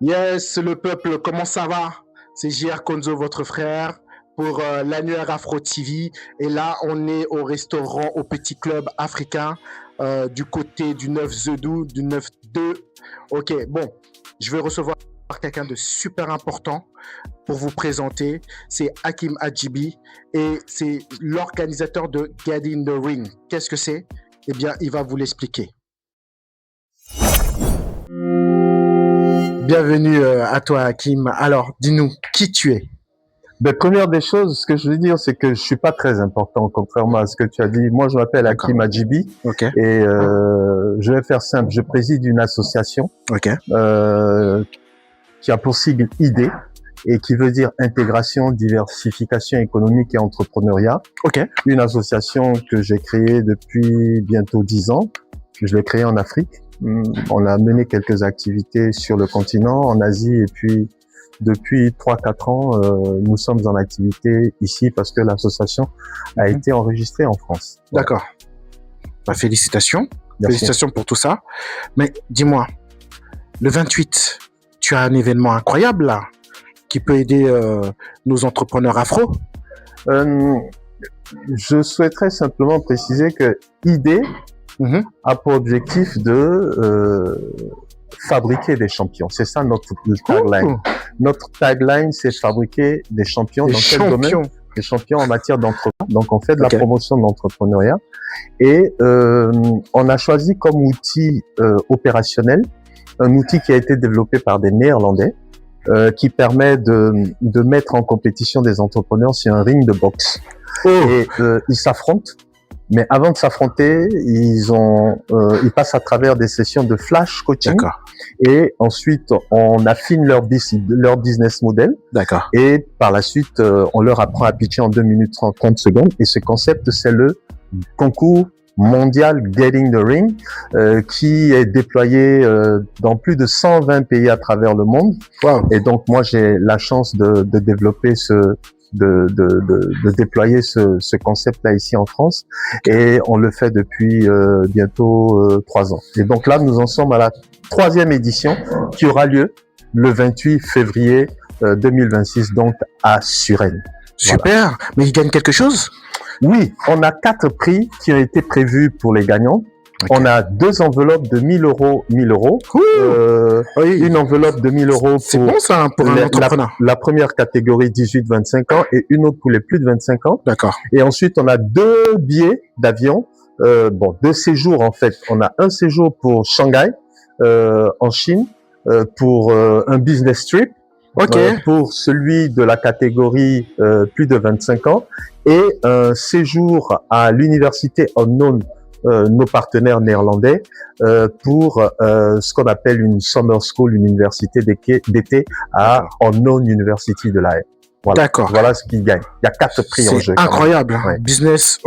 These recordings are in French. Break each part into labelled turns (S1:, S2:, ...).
S1: Yes, le peuple, comment ça va? C'est JR Konzo, votre frère, pour l'annuaire Afro TV. Et là, on est au restaurant, au petit club africain, du côté du 9 Zedou, du 9-2. Ok, bon, je vais recevoir quelqu'un de super important pour vous présenter. C'est Hakim Hadjibi et c'est l'organisateur de Get in the Ring. Qu'est-ce que c'est? Eh bien, il va vous l'expliquer. Bienvenue à toi, Hakim. Alors, dis-nous qui tu es.
S2: Ben, première des choses, ce que je veux dire, c'est que je suis pas très important, contrairement à ce que tu as dit. Moi, je m'appelle Hakim Hadjibi.
S1: Okay.
S2: Et je vais faire simple. Je préside une association qui a pour sigle ID et qui veut dire intégration, diversification économique et entrepreneuriat. Une association que j'ai créée depuis bientôt 10 ans. Je l'ai créée en Afrique. On a mené quelques activités sur le continent, en Asie, et puis depuis 3-4 ans, nous sommes en activité ici parce que l'association a été enregistrée en France.
S1: D'accord. Bah, félicitations. Merci. Félicitations pour tout ça. Mais dis-moi, le 28, tu as un événement incroyable là, qui peut aider nos entrepreneurs afro.
S2: Je souhaiterais simplement préciser que ID a pour objectif de fabriquer des champions. C'est ça notre tagline. Notre tagline, c'est fabriquer des champions. Dans quel domaine? Des champions en matière d'entrepreneuriat. Donc, on fait de la promotion de l'entrepreneuriat. Et on a choisi comme outil opérationnel un outil qui a été développé par des Néerlandais qui permet de mettre en compétition des entrepreneurs sur un ring de boxe. Et ils s'affrontent. Mais avant de s'affronter, ils passent à travers des sessions de flash coaching. Et ensuite, on affine leur business model. Et par la suite, on leur apprend à pitcher en 2 minutes 30 secondes. Et ce concept, c'est le concours mondial Get in the Ring, qui est déployé dans plus de 120 pays à travers le monde. Et donc, moi, j'ai la chance de développer de déployer ce concept-là ici en France, et on le fait depuis bientôt 3 ans. Et donc là, nous en sommes à la 3e édition qui aura lieu le 28 février 2026, donc à Suresnes.
S1: Super. Voilà. Mais ils gagnent quelque chose?
S2: Oui, on a 4 prix qui ont été prévus pour les gagnants. On a 2 enveloppes de 1 000 €, 1 000 €. Une enveloppe de 1 000 €
S1: c'est bon ça pour un entrepreneur.
S2: La première catégorie 18-25 ans et une autre pour les plus de 25 ans. Et ensuite, on a 2 billets d'avion, 2 séjours en fait. On a un séjour pour Shanghai, en Chine, pour un business trip. Pour celui de la catégorie plus de 25 ans, et un séjour à l'université Unknown, nos partenaires néerlandais, pour ce qu'on appelle une summer school, une université d'été à Unknown University de La Haye. Voilà. Voilà ce qu'ils gagnent. Il y a 4 prix en jeu.
S1: C'est incroyable. Business,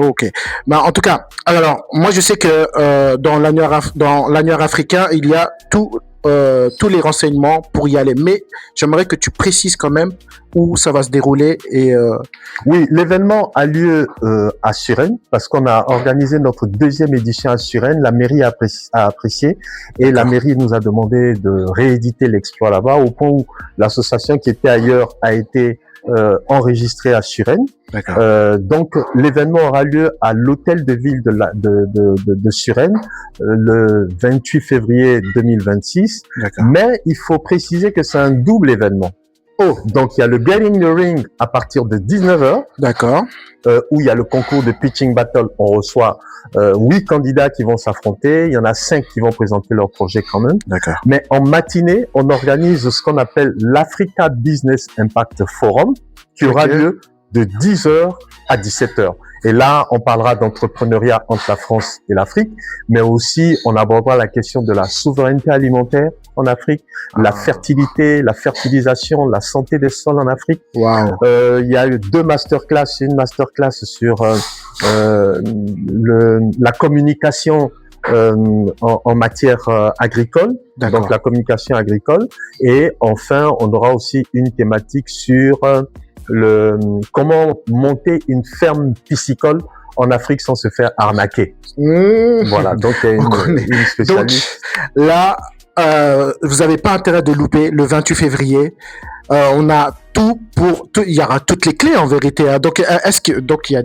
S1: Bah, en tout cas, alors, moi, je sais que dans l'annuaire africain, il y a tous les renseignements pour y aller. Mais j'aimerais que tu précises quand même où ça va se dérouler.
S2: Oui, l'événement a lieu à Suresnes parce qu'on a organisé notre 2e édition à Suresnes. La mairie a apprécié et la mairie nous a demandé de rééditer l'exploit là-bas, au point où l'association qui était ailleurs a été enregistrée à Suresnes. Donc l'événement aura lieu à l'hôtel de ville de Suresnes le 28 février 2026. Mais il faut préciser que c'est un double événement. Donc il y a le Get in the Ring à partir de 19h. Où il y a le concours de pitching battle. On reçoit 8 candidats qui vont s'affronter. Il y en a 5 qui vont présenter leur projet quand même. Mais en matinée, on organise ce qu'on appelle l'Africa Business Impact Forum, qui aura lieu de 10h à 17h. Et là, on parlera d'entrepreneuriat entre la France et l'Afrique, mais aussi on abordera la question de la souveraineté alimentaire en Afrique, la fertilité, la fertilisation, la santé des sols en Afrique. Il y a eu 2 masterclass, une masterclass sur la communication en matière agricole, donc la communication agricole, et enfin on aura aussi une thématique sur comment monter une ferme piscicole en Afrique sans se faire arnaquer. Voilà, donc il y a une spécialiste.
S1: Donc, là, vous n'avez pas intérêt de louper le 28 février. On a il y aura toutes les clés en vérité. Hein. Donc, il y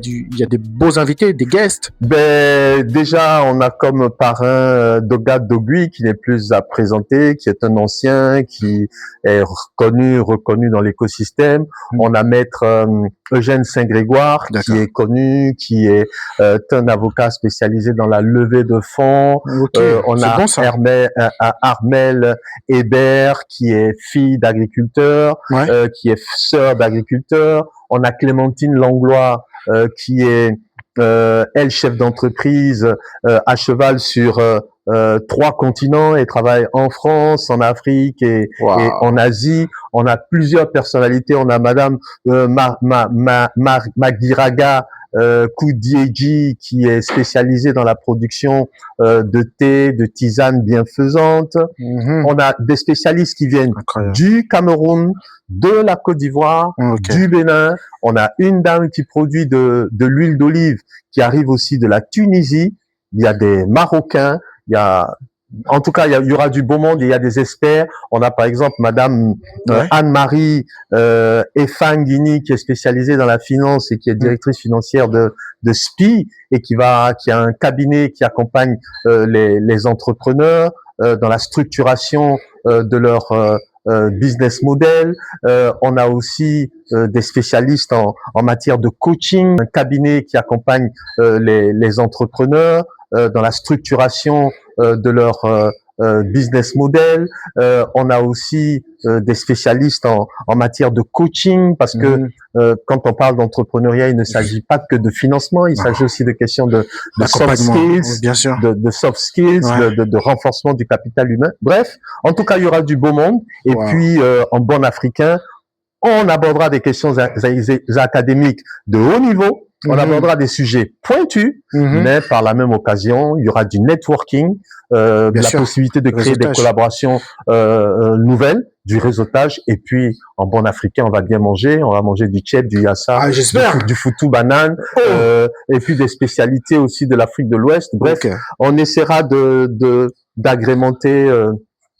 S1: a des beaux invités, des guests.
S2: Ben, déjà, on a comme parrain Doga Dogui qui n'est plus à présenter, qui est un ancien, qui est reconnu dans l'écosystème. On a maître Eugène Saint-Grégoire qui est connu, qui est un avocat spécialisé dans la levée de fonds.
S1: Okay.
S2: On a bon, Armel Hébert qui est fille d'agriculteur, qui est sœur d'agriculteur. On a Clémentine Langlois qui est elle chef d'entreprise à cheval sur 3 continents et travaille en France, en Afrique et en Asie. On a plusieurs personnalités. On a Madame Magdiraga Koudieji qui est spécialisée dans la production de thé, de tisanes bienfaisantes. On a des spécialistes qui viennent du Cameroun, de la Côte d'Ivoire, du Bénin. On a une dame qui produit de l'huile d'olive qui arrive aussi de la Tunisie. Il y a des Marocains. En tout cas, il y aura du beau monde. Il y a des experts. On a par exemple Madame Anne-Marie Efangini qui est spécialisée dans la finance et qui est directrice financière de SPI et qui a un cabinet qui accompagne les entrepreneurs dans la structuration de leur business model. On a aussi des spécialistes en matière de coaching, un cabinet qui accompagne les entrepreneurs dans la structuration de leur business model. On a aussi des spécialistes en matière de coaching parce que quand on parle d'entrepreneuriat, il ne s'agit pas que de financement, il s'agit aussi de questions de soft skills,
S1: bien sûr.
S2: de soft skills, de renforcement du capital humain. Bref, en tout cas, il y aura du beau monde. Et puis, en bon africain, on abordera des questions académiques de haut niveau. On abordera des sujets pointus, mais par la même occasion, il y aura du networking, la possibilité de créer des collaborations nouvelles, du réseautage, et puis en bon africain, on va bien manger. On va manger du tchèp, du yassa, du foutou banane, et puis des spécialités aussi de l'Afrique de l'Ouest. Bref, on essaiera d'agrémenter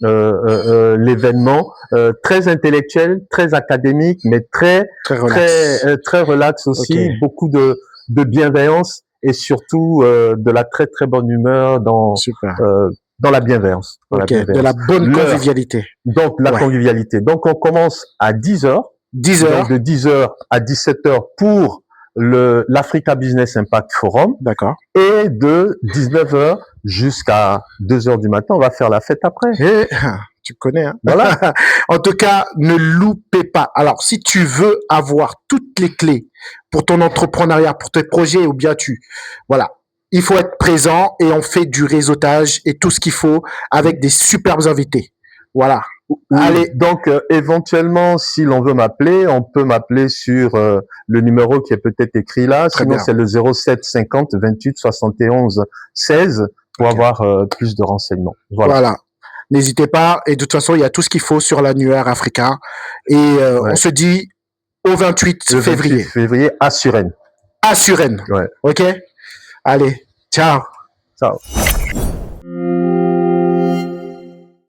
S2: l'événement, très intellectuel, très académique, mais très relax aussi, beaucoup de bienveillance et surtout de la très très bonne humeur dans la bienveillance.
S1: De la bonne convivialité.
S2: Donc la convivialité. Donc on commence à 10h.
S1: 10h.
S2: Donc de 10h à 17h pour l'Africa Business Impact Forum.
S1: D'accord.
S2: Et de 19h jusqu'à 2h du matin, on va faire la fête après.
S1: Tu connais, hein?
S2: Voilà.
S1: En tout cas, ne loupez pas. Alors, si tu veux avoir toutes les clés pour ton entrepreneuriat, pour tes projets, ou bien voilà. Il faut être présent et on fait du réseautage et tout ce qu'il faut avec des superbes invités. Voilà.
S2: Allez, donc éventuellement, si l'on veut m'appeler, on peut m'appeler sur le numéro qui est peut-être écrit là. Sinon, c'est le 07 50 28 71 16 pour avoir plus de renseignements.
S1: Voilà. N'hésitez pas. Et de toute façon, il y a tout ce qu'il faut sur l'annuaire africain. Et on se dit au 28 février.
S2: 28 février à Suresnes.
S1: À Suresnes.
S2: Ouais.
S1: OK? Allez. Ciao.
S2: Ciao.